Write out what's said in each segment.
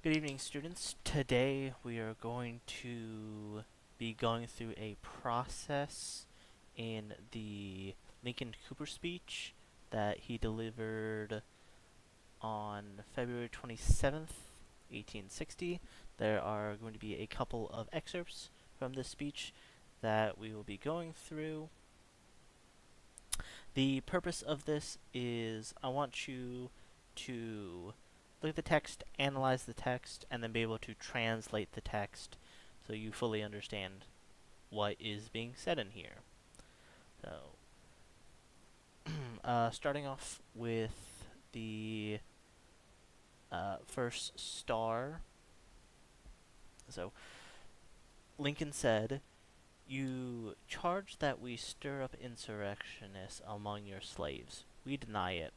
Good evening, students. Today we are going to be going through a process in the Lincoln Cooper speech that he delivered on February 27th, 1860. There are going to be a couple of excerpts from this speech that we will be going through. The purpose of this is I want you to look at the text, analyze the text, and then be able to translate the text so you fully understand what is being said in here. So, starting off with the first star. So, Lincoln said, "You charge that we stir up insurrectionists among your slaves. We deny it.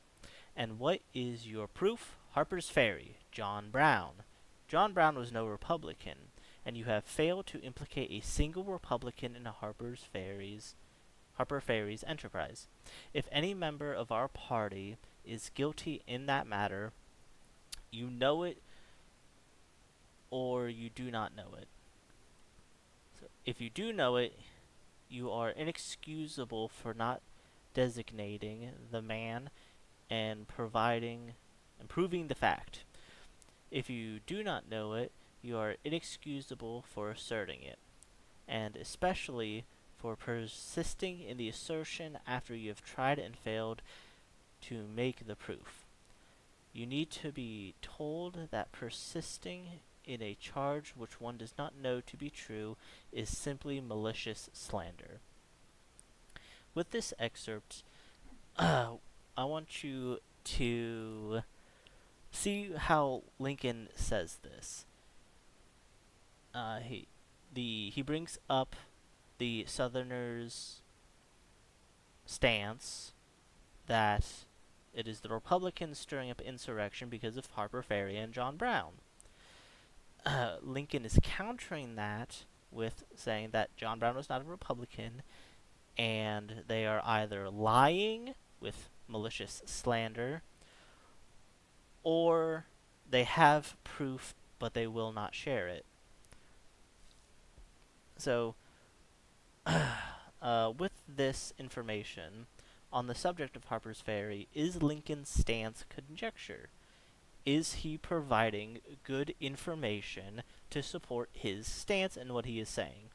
And what is your proof? Harper's Ferry, John Brown. John Brown was no Republican, and you have failed to implicate a single Republican in Harper Ferry's enterprise. If any member of our party is guilty in that matter, you know it or you do not know it. So if you do know it, you are inexcusable for not designating the man and proving the fact. If you do not know it, you are inexcusable for asserting it, and especially for persisting in the assertion after you have tried and failed to make the proof. You need to be told that persisting in a charge which one does not know to be true is simply malicious slander." With this excerpt, I want you to see how Lincoln says this. He brings up the Southerners' stance that it is the Republicans stirring up insurrection because of Harper Ferry and John Brown. Lincoln is countering that with saying that John Brown was not a Republican, and they are either lying with malicious slander, or they have proof but they will not share it. So, with this information on the subject of Harper's Ferry, is Lincoln's stance conjecture? Is he providing good information to support his stance and what he is saying?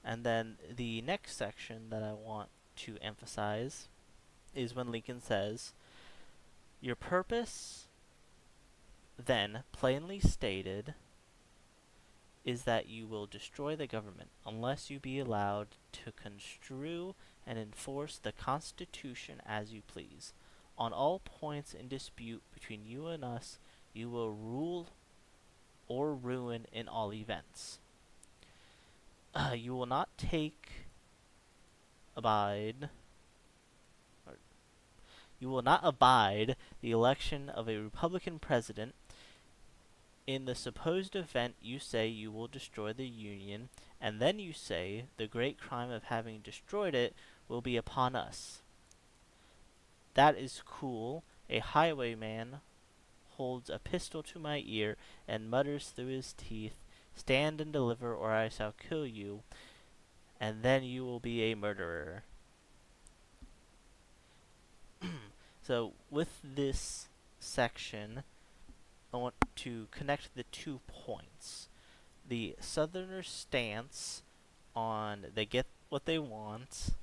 And then the next section that I want to emphasize is when Lincoln says, "Your purpose, then, plainly stated, is that you will destroy the government unless you be allowed to construe and enforce the Constitution as you please. On all points in dispute between you and us, you will rule or ruin in all events. You will not abide the election of a Republican president. In the supposed event, you say you will destroy the Union, and then you say the great crime of having destroyed it will be upon us. That is cool. A highwayman holds a pistol to my ear and mutters through his teeth, 'Stand and deliver, or I shall kill you, and then you will be a murderer.'" So, with this section, I want to connect the 2 points. The Southerners' stance on they get what they want,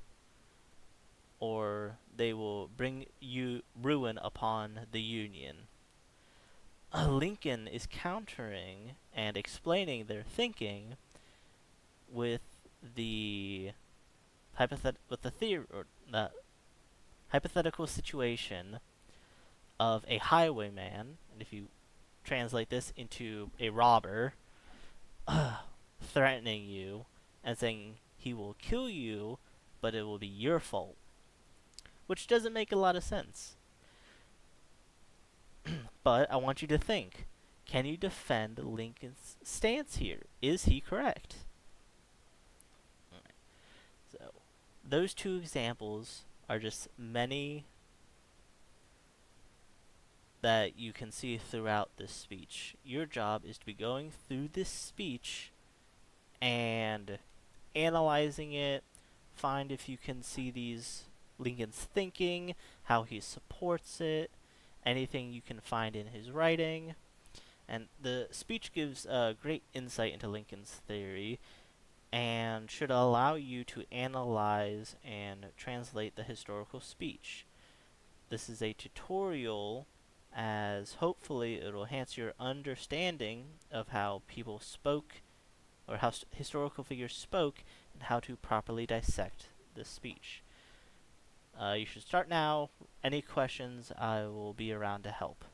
or they will bring ruin upon the Union. Lincoln is countering and explaining their thinking with the hypothetical situation of a highwayman, and if you translate this into a robber, threatening you and saying he will kill you, but it will be your fault, which doesn't make a lot of sense. But I want you to think, can you defend Lincoln's stance here? Is he correct? Alright. So, those 2 examples are just many that you can see throughout this speech. Your job is to be going through this speech and analyzing it, find if you can see these Lincoln's thinking, how he supports it, anything you can find in his writing. And the speech gives great insight into Lincoln's theory and should allow you to analyze and translate the historical speech. This is a tutorial, as hopefully it will enhance your understanding of how people spoke, or how historical figures spoke, and how to properly dissect the speech. You should start now. Any questions, I will be around to help.